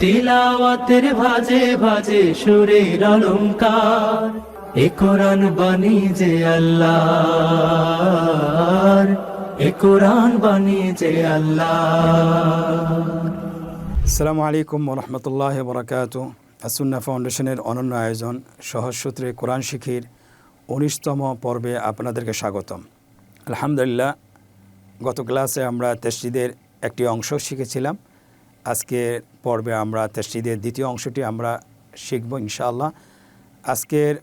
তিলাওয়াতের ভাজে ভাজে সুরের অলংকার, এ কোরআন বাণী যে আল্লাহর, এ কোরআন বাণী যে আল্লাহর। আসসালামু আলাইকুম ওয়া রাহমাতুল্লাহি ওয়া বারাকাতুহু। আসুন্নাহ ফাউন্ডেশনের অনন্য আয়োজন সহজ সূত্রে কোরআন শিখির ১৯তম পর্বে আপনাদেরকে স্বাগতম। আলহামদুলিল্লাহ, গত ক্লাসে আমরা তাসজিদের একটি অংশ শিখেছিলাম। আজকের পর্বে আমরা তাসজিদের দ্বিতীয় অংশটি আমরা শিখব ইনশাআল্লাহ। আজকের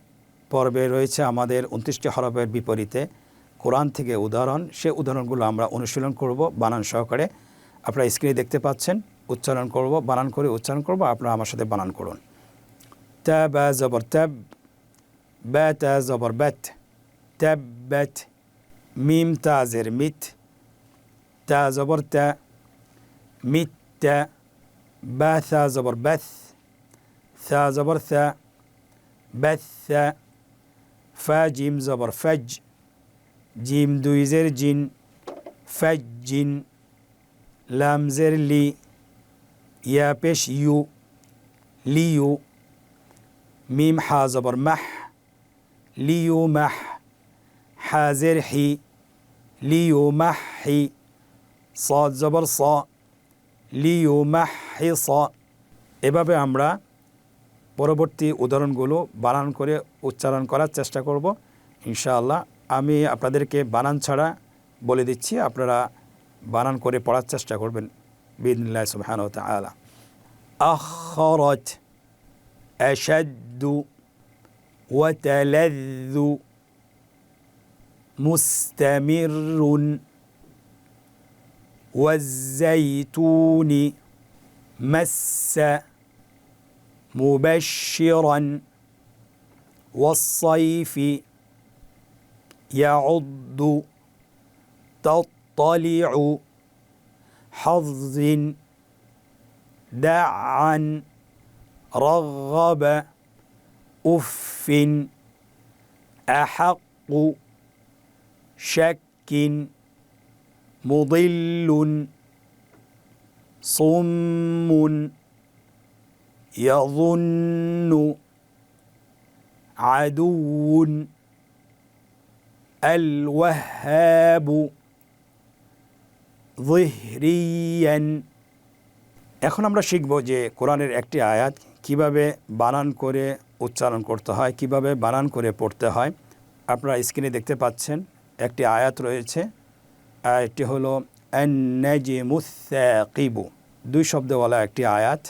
পর্বে রয়েছে আমাদের ২৯টি হরফের বিপরীতে কোরআন থেকে উদাহরণ। সে উদাহরণগুলো আমরা অনুশীলন করব বানান সহকারে। আপনারা স্ক্রিনে দেখতে পাচ্ছেন, উচ্চারণ করব, বানান করে উচ্চারণ করব। আপনারা আমার সাথে বানান করুন। তা বা জবর তাব, বা তা জবর বাত, তাব বাত। মিম তা জের মিত, তা জবর তা, মিত তা। বা থা জবর বাথ, থা জবর থা, বাথ থা। ফা জিম জবর ফজ, জিম দুই জের জিন, ফজ জিন। লাম জের লি, ইয়া পেশ ইউ, লিউ। মিম হা জবর মাহ, লিউ মাহ। হা জের হি, লিউ মাহ হি। সাদ জবর স, লিউ মাহ হি স। এভাবে আমরা পরবর্তী উদাহরণগুলো বানান করে উচ্চারণ করার চেষ্টা করব ইনশাআল্লাহ। আমি আপনাদেরকে বানান ছাড়া বলে দিচ্ছি, আপনারা বানান করে পড়ার চেষ্টা করবেন বিইذنিল্লাহি সুবহানাহু ওয়া তাআলা। আখরাজ, আশাদ্দু, ওয়া তালাযযু, মুস্তামিরুন, ওয়াজ-যাইতুনি, মাসসা, মুবাশশিরান, ওয়াস-সাইফি, ইয়াউদ্দু, তাত্তালিউ, হাযযিন, দা'আন, রাগবা, উফফিন, আহাক্কু, শাক্কিন, মুদিল্লুন, সুম্মুন, ইয়াযুন্নু, আদুউন, আল ওয়াহ্হাবু, যিহরিয়ান। এখন আমরা শিখব যে কোরআনের একটি আয়াত কিভাবে বানান করে উচ্চারণ করতে হয়, কিভাবে বানান করে পড়তে হয়। আপনারা স্ক্রিনে দেখতে পাচ্ছেন একটি আয়াত রয়েছে। আয়াতটি হলো আন-নাজমুস সাকিবু, দুই শব্দওয়ালা একটি আয়াত।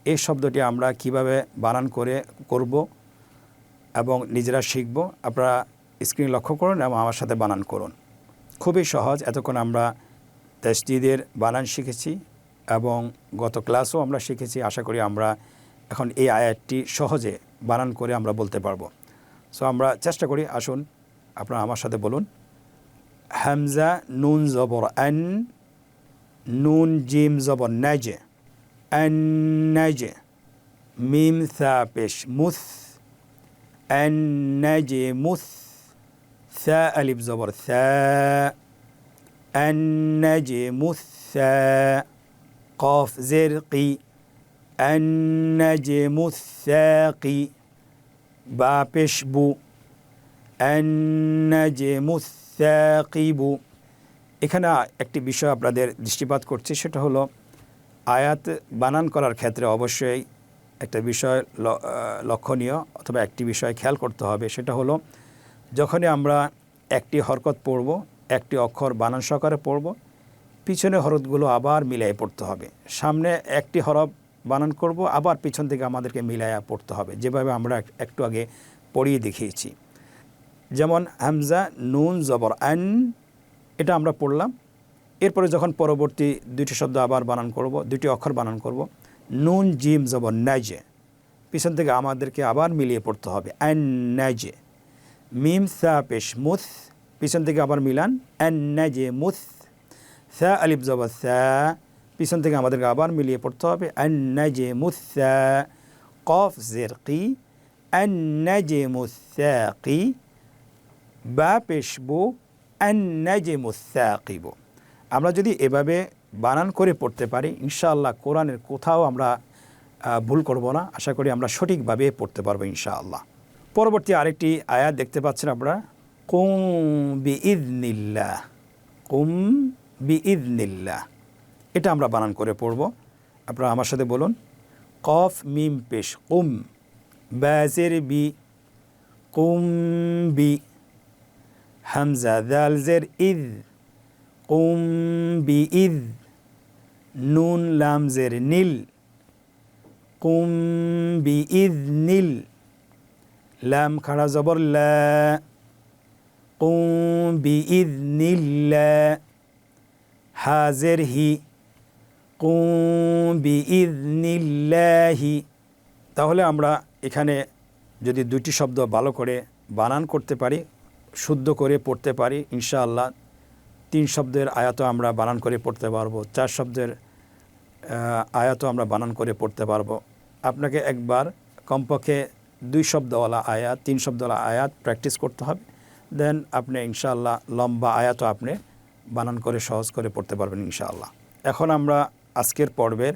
এই শব্দটি আমরা কিভাবে বানান করে করব এবং নিজেরা শিখব। আপনারা স্ক্রিন লক্ষ্য করুন এবং আমার সাথে বানান করুন। খুবই সহজ। এতক্ষণ আমরা তাসজিদের বানান শিখেছি এবং গত ক্লাসও আমরা শিখেছি। আশা করি আমরা এখন এই আয়াতটি সহজে বানান করে আমরা বলতে পারবো। সো আমরা চেষ্টা করি। আসুন আপনারা আমার সাথে বলুন। হামজা নুন জবর আন, নুন জিম জবর নাজ, আন নাজ। মিম থা পেশ মুথ, আন নাজ মুথ। থা আলিফ জবর থা, আন নাজ মুথ থা। কফ জের কি, আন নাজ মুথ সাকি। বা পেশ বু, আন নাজ মুথ সাকিবু। এখানে একটি বিষয় আপনাদের দৃষ্টিপাত করছে, সেটা হলো আয়াত বানান করার ক্ষেত্রে অবশ্যই একটা বিষয় লক্ষণীয় অথবা একটি বিষয় খেয়াল করতে হবে। সেটা হলো যখনই আমরা একটি হরকত পড়ব, একটি অক্ষর বানান সহকারে পড়ব, পিছনে হরফগুলো আবার মিলাই পড়তে হবে। সামনে একটি হরফ বানান করব, আবার পিছন থেকে আমাদেরকে মিলাইয়া পড়তে হবে, যেভাবে আমরা একটু আগে পড়িয়ে দেখিয়েছি। যেমন হামজা নুন জবর আন, এটা আমরা পড়লাম। এরপরে যখন পরবর্তী দুইটি শব্দ আবার বানান করব, দুইটি অক্ষর বানান করব, নুন জিম জবর নাজে, পিছন থেকে আমাদেরকে আবার মিলিয়ে পড়তে হবে আন নাজে। মিম সা পেশ মুথ, পিছন থেকে আবার মিলান আন নাজে মুথ। সা আলিফ জবর সা, পিছন থেকে আমাদেরকে আবার মিলিয়ে পড়তে হবে আন নাজে মুথ সা। কফ জের কি, আন নাজে মুথ সাকি। বা পেশ বু, আন নাজে মুথ সাকিবু। আমরা যদি এভাবে বানান করে পড়তে পারি ইনশাআল্লাহ কোরআনের কোথাও আমরা ভুল করব না। আশা করি আমরা সঠিকভাবে পড়তে পারবো ইনশাআল্লাহ। পরবর্তী আরেকটি আয়াত দেখতে পাচ্ছেন আপনারা, কুম বিইذনিল্লাহ, কুম বিইذনিল্লাহ। এটা আমরা বানান করে পড়ব। আপনারা আমার সাথে বলুন, কফ মিম পেশ কুম, বাজের বি, কুম বি, হামজা দাল জের ইদ, কুম বিইদ, নুন লাম জের নীল, কুম বিইذনিল, লাম খাড়া জবর লা, কুম বিইذনিল্লাহ, হাজের হি, কুম বিইذনিল্লাহি। তাহলে আমরা এখানে যদি দুটি শব্দ ভালো করে বানান করতে পারি, শুদ্ধ করে পড়তে পারি, ইনশাআল্লাহ 3 শব্দের আয়াতও আমরা বানান করে পড়তে পারবো, 4 শব্দের আয়াতও আমরা বানান করে পড়তে পারবো। আপনাকে একবার কমপক্ষে 2 শব্দওয়ালা আয়াত, 3 শব্দওয়ালা আয়াত প্র্যাকটিস করতে হবে। দেন আপনি ইনশাআল্লাহ লম্বা আয়াতও আপনি বানান করে সহজ করে পড়তে পারবেন ইনশাআল্লাহ। এখন আমরা আজকের পর্বের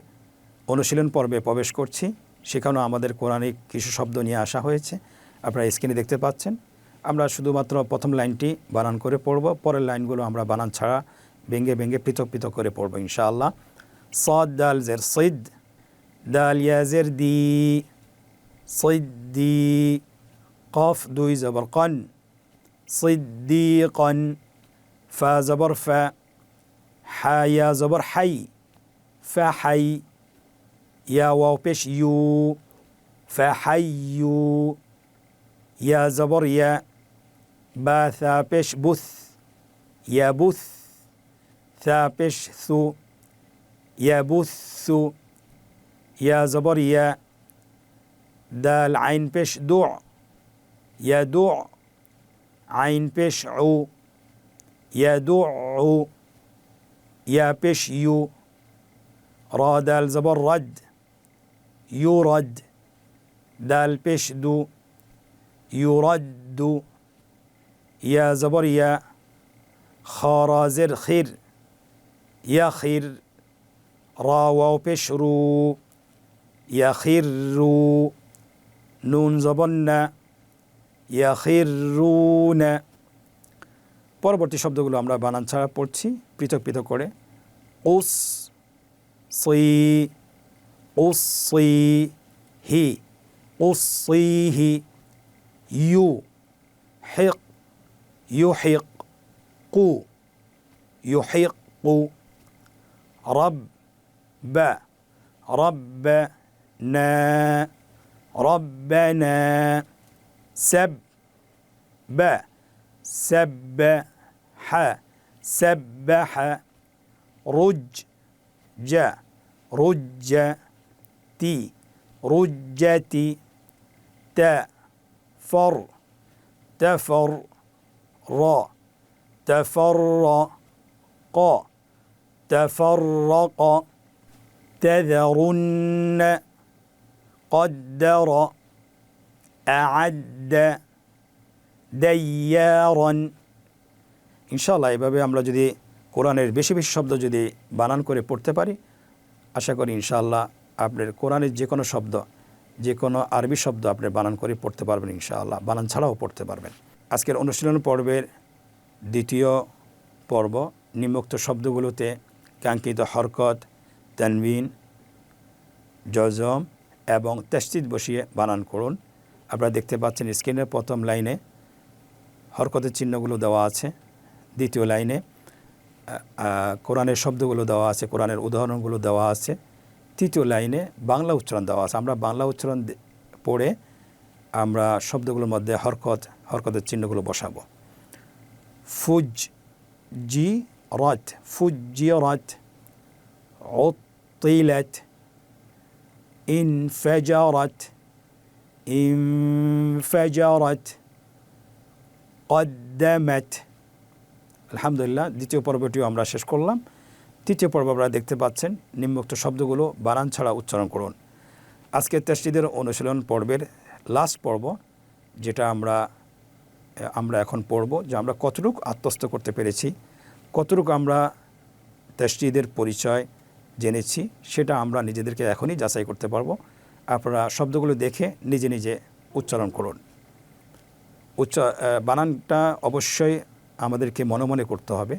অনুশীলন পর্বে প্রবেশ করছি। সেখানেও আমাদের কোরআনিক কিছু শব্দ নিয়ে আসা হয়েছে, আপনারা স্ক্রিনে দেখতে পাচ্ছেন। আমরা শুধুমাত্র প্রথম লাইনটি বানান করে পড়ব, পরের লাইনগুলো আমরা বানান ছাড়া ভেঙে ভেঙে পৃথক পৃথক করে পড়ব ইনশাআল্লাহ। সদ দাল জের সৈদ, দাল ইয়া জের দি, সৈদ্দি, কফ 2 জবর কন, সিদ্দিকন, ফা জবর ফা, হা ইয়া জবর হাই, ফাহাই, ইয়া ওয়াও পেশ ইউ, ফাহাইয়ু, ইয়া জবর ইয়া, বা থা পেশ বুথ, ইয়াবুথ, থা পেশ সু, ইয়াবুথু, ইয়া জবর ইয়া, দাল আইন পেশ দু, ইয়াদু, আইন পেশ উ, ইয়াদু, ইয়া পেশ ইউ, রা দাল জবর রদ, ইউরদ, দাল পেশ দু, ইউরদ্দু, ইয়া জবর ইয়া, খা রা জের খির, ইয়াখির, রা ওয়াও পেশ রু, ইয়াখিরু, নুন জবর না, ইয়াখিরুনা। পরবর্তী শব্দগুলো আমরা বানান ছাড়া পড়ছি পৃথক পৃথক করে। উস সি, উসি হি, উসিহি, ইউ হিক, ইউহিক কু, ইউহিকু, রব বা, রব্বা না, রব্বানা, সাব বা, সাব্বাহা, সাব্বাহা, রুজ জা, রুজ্জাতি, রুজ্জাতি, তা ফর, তাফর, রা تفرق، تفرق، تذرن، قدر، أعد، ديارا। ইনশাআল্লাহ এভাবে আমরা যদি কোরআনের বেশি বেশি শব্দ যদি বানান করে পড়তে পারি, আশা করি ইনশাআল্লাহ আপনার কোরআনের যে কোনো শব্দ, যে কোনো আরবি শব্দ আপনি বানান করে পড়তে পারবেন ইনশাআল্লাহ, বানান ছাড়াও পড়তে পারবেন। আজকের অনুশীলন পর্বের দ্বিতীয় পর্ব, নিম্নোক্ত শব্দগুলোতে কাঙ্ক্ষিত হরকত, তানবিন, জজম এবং তাসদীদ বসিয়ে বানান করুন। আপনারা দেখতে পাচ্ছেন স্ক্রিনের প্রথম লাইনে হরকতের চিহ্নগুলো দেওয়া আছে, দ্বিতীয় লাইনে কোরআনের শব্দগুলো দেওয়া আছে, কোরআনের উদাহরণগুলো দেওয়া আছে, তৃতীয় লাইনে বাংলা উচ্চারণ দেওয়া আছে। আমরা বাংলা উচ্চারণ পড়ে আমরা শব্দগুলোর মধ্যে হরকতের চিহ্নগুলো বসাবো। ফুজ জি রথ, ফুজি রথ, উত্তিলাত, ইনফাজারাত, ইনফাজারাত, কদ্দামাত। আলহামদুলিল্লাহ, দ্বিতীয় পর্বটিও আমরা শেষ করলাম। তৃতীয় পর্ব আপনারা দেখতে পাচ্ছেন, নিম্নোক্ত শব্দগুলো বানান ছাড়া উচ্চারণ করুন। আজকের তাসদীদের অনুশীলন পর্বের লাস্ট পর্ব, যেটা আমরা এখন পড়ব, যে আমরা কতটুকু আত্মস্থ করতে পেরেছি, কতটুকু আমরা তাসদীদের পরিচয় জেনেছি সেটা আমরা নিজেদেরকে এখনই যাচাই করতে পারবো। আপনারা শব্দগুলো দেখে নিজে নিজে উচ্চারণ করুন। বানানটা অবশ্যই আমাদেরকে মনে মনে করতে হবে,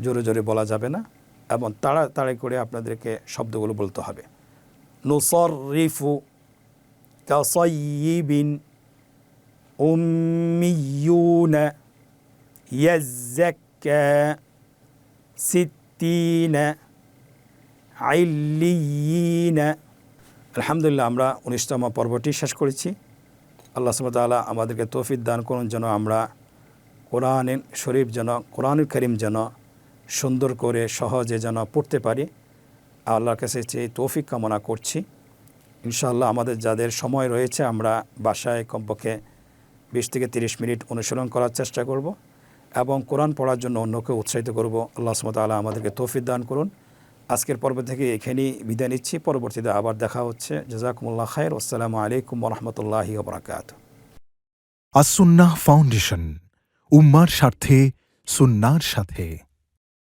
জোরে জোরে বলা যাবে না, এবং তাড়াতাড়ি করে আপনাদেরকে শব্দগুলো বলতে হবে। নুসররিফু কাসাইয়িবিন উম্মিয়ুনা ইয়াজ্জাক্কা সিত্তিনা আইল্লিয়িনা। আলহামদুলিল্লাহ, আমরা 19তম পর্বটি শেষ করেছি। আল্লাহ সুবহানাহু ওয়া তাআলা আমাদেরকে তৌফিক দান করুন যেন আমরা কোরআন শরীফ কোরআনুল কারীম যেন সুন্দর করে সহজে যেন পড়তে পারি। আল্লাহর কাছে চেয়ে তৌফিক কামনা করছি। ইনশাআল্লাহ আমাদের যাদের সময় রয়েছে আমরা বাসায় কমপক্ষে 20 থেকে 30 মিনিট অনুশীলন করার চেষ্টা করব এবং কোরআন পড়ার জন্য অন্যকে উৎসাহিত করব। আল্লাহ সুবহানাহু ওয়া তাআলা আমাদেরকে তৌফিক দান করুন। আজকের পর্ব থেকে এখানেই বিদায় নিচ্ছি। পরবর্তীতে আবার দেখা হচ্ছে। জাযাকুমুল্লাহ খায়র। আসসালামু আলাইকুম ওয়া রাহমাতুল্লাহি ওয়া বারাকাতুহু। আসুন্নাহ ফাউন্ডেশন, উম্মার স্বার্থে সুন্নাহর সাথে।